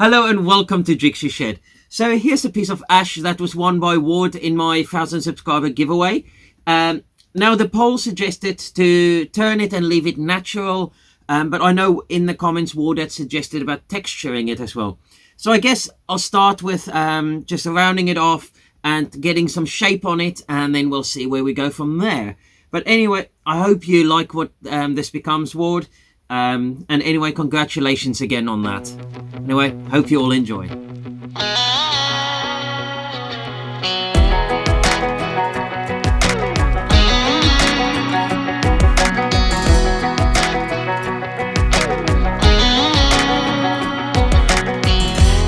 Hello and welcome to Jigsaw Shed. So here's a piece of ash that was won by Ward in my 1,000 subscriber giveaway. Now the poll suggested to turn it and leave it natural, but I know in the comments Ward had suggested about texturing it as well. So I guess I'll start with just rounding it off and getting some shape on it, and then we'll see where we go from there. But anyway, I hope you like what this becomes, Ward. And anyway, congratulations again on that. Anyway, hope you all enjoy.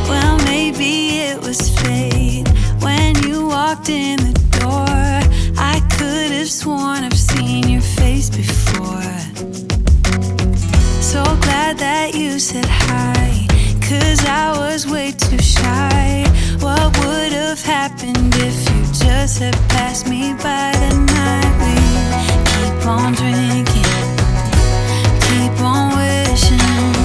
Well, maybe it was fate when you walked in the door. I could have sworn I've seen your face before. So glad that you said hi, 'cause I was way too shy. What would have happened if you just had passed me by the night? We keep on drinking, keep on wishing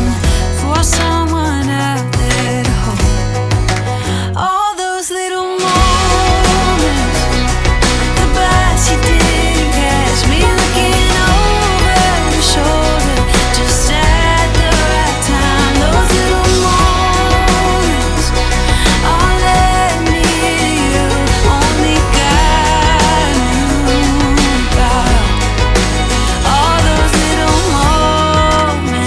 for someone out there to hold. All those little moments, the bites you didn't catch me looking over your shoulder, just at the right time. Those little moments all led me to you. Only God knew about all those little moments.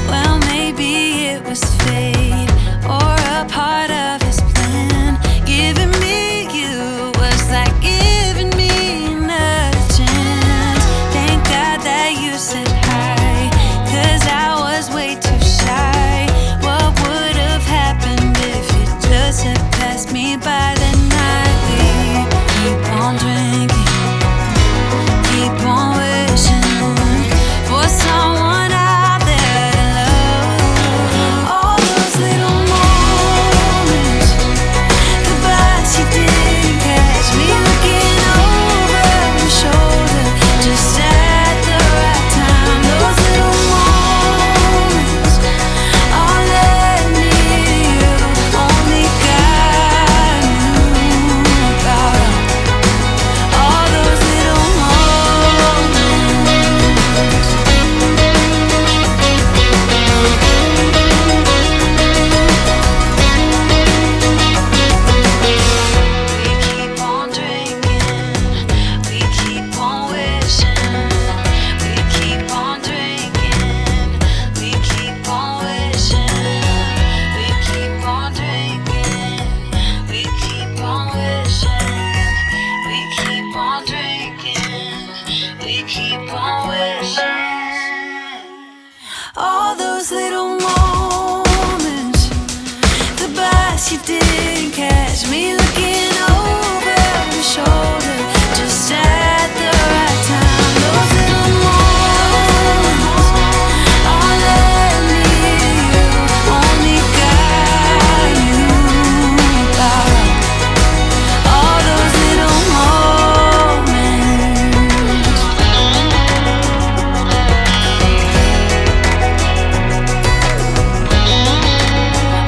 Well, maybe it was fate or a part of his plan. Giving me you was like giving me another chance. Thank God that you said hi, 'cause I was way too shy. What would have happened if you just had passed me by the night? We keep on drinking, keep on wishing for someone out there to love. All those little moments, the bites you didn't catch me looking over your shoulder, just at the right time. Those little moments all led me to you. Only God knew about all those little moments. We keep on drinking, we keep on wishing. We keep on drinking, we keep on wishing. We keep on drinking, we keep on wishing. We keep on drinking, we keep on wishing. All those little moments, the bites you didn't catch me looking over your shoulder, just at the right time. Those little moments all led me to you. Only God knew about all those little moments.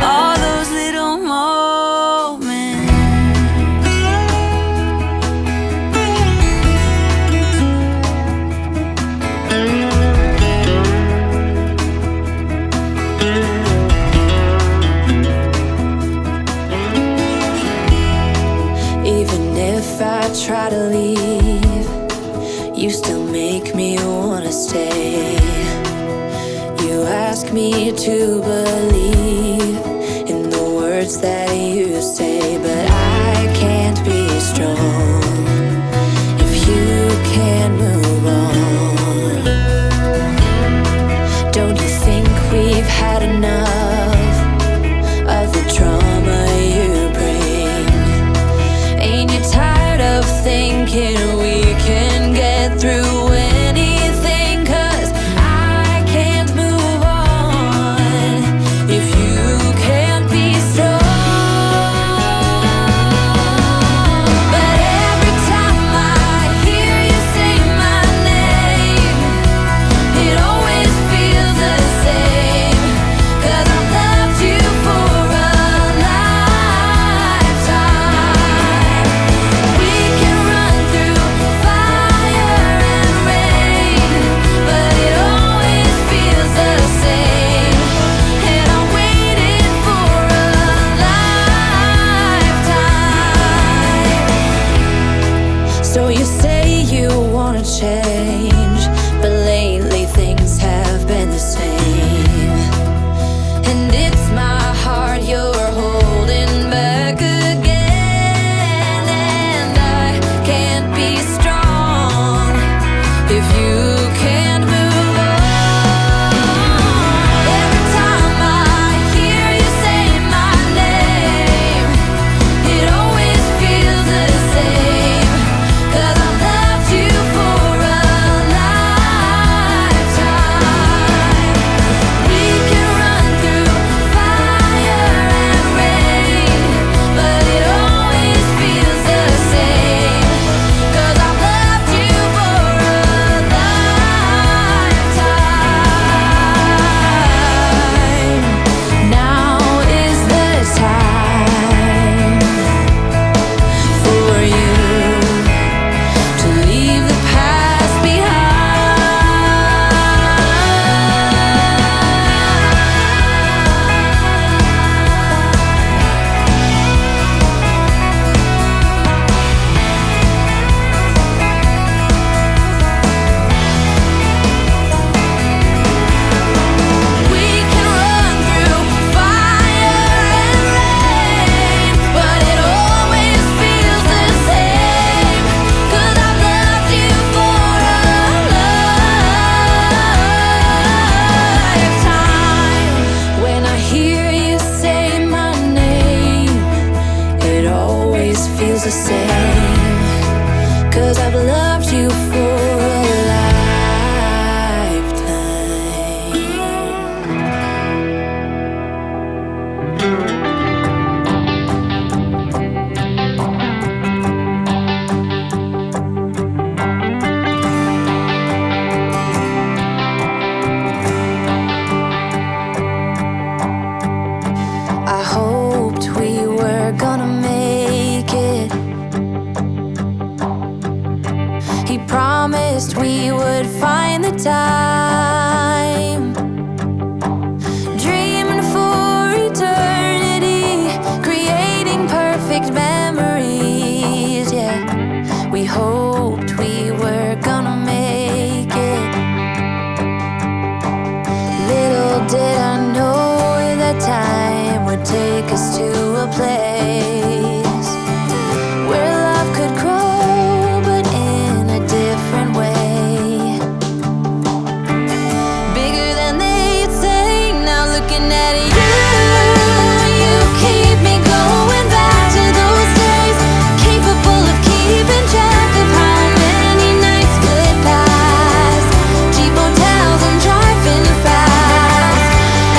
All those little moments. Even if I try to leave, you still make me wanna stay. You ask me to believe in the words that you say, but I can't be strong if you can't move on. Don't you think we've had enough of the trauma you bring? Ain't you tired of thinking we can get through anything? 'Cause I can't move on if you can't be strong. But every time find the time. Dreaming for eternity, creating perfect memories. Yeah, we hoped we were gonna make it. Little did I know that time would take us to a place where love could grow, but in a different way. Bigger than they'd say, now looking at you keep me going back to those days, capable of keeping track of how many nights split past, cheap hotels and driving fast,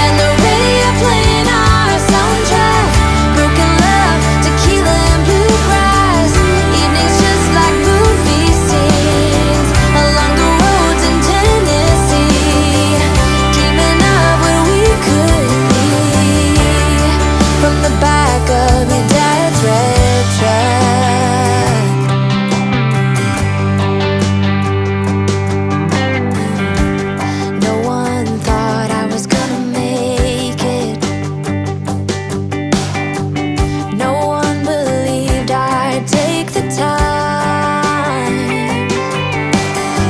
and the radio playing our soundtrack, broken love, tequila and bluegrass, evenings just like movie scenes, along the roads in Tennessee, dreaming of what we could be, from the back of your dad's red truck. No one thought I was gonna make it. No one believed I'd take the time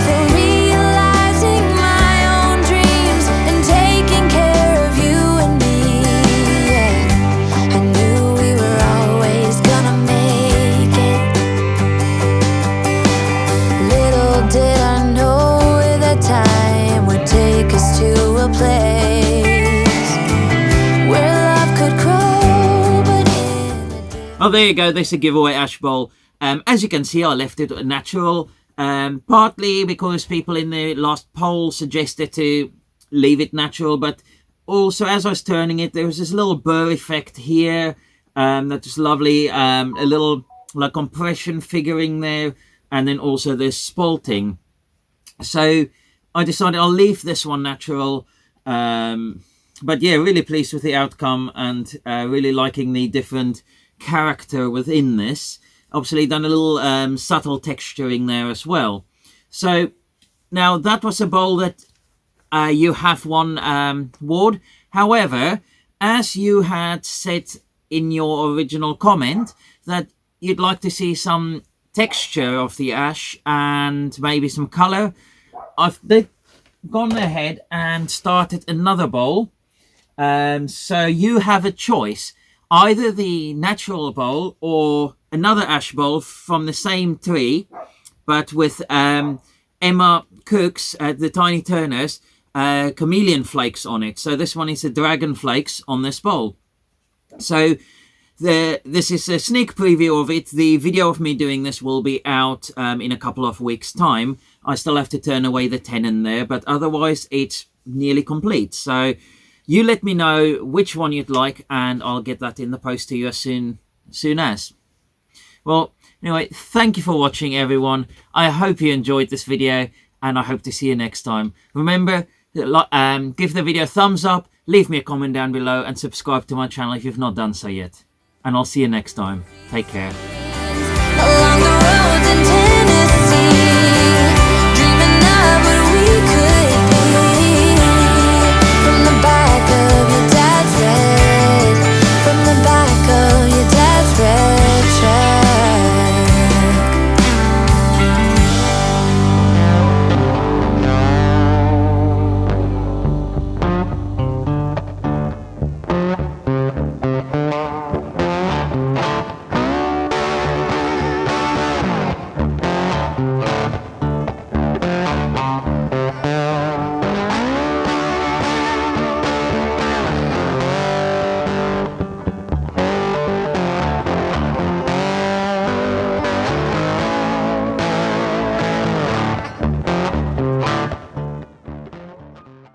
for realizing my own dreams and taking care of you and me. Yeah, I knew we were always gonna make it. Little did I know that time would take us to a place where love could grow, but in a different. Oh, there you go. There's a giveaway ash bowl. As you can see, I left it natural, partly because people in the last poll suggested to leave it natural, but also as I was turning it, there was this little burr effect here that was lovely, a little like compression figuring there, and then also this spalting. So I decided I'll leave this one natural, but yeah, really pleased with the outcome, and really liking the different character within this. Obviously done a little subtle texturing there as well. So now that was a bowl that you have won, Ward. However, as you had said in your original comment that you'd like to see some texture of the ash and maybe some color, I've gone ahead and started another bowl. So you have a choice, either the natural bowl or another ash bowl from the same tree, but with Emma Cook's, the Tiny Turners, chameleon flakes on it. So this one is the dragon flakes on this bowl. So this is a sneak preview of it. The video of me doing this will be out in a couple of weeks' time. I still have to turn away the tenon there, but otherwise it's nearly complete. So you let me know which one you'd like, and I'll get that in the post to you as soon as. Well, anyway, thank you for watching, everyone. I hope you enjoyed this video, and I hope to see you next time. Remember, give the video a thumbs up, leave me a comment down below, and subscribe to my channel if you've not done so yet. And I'll see you next time. Take care. Along the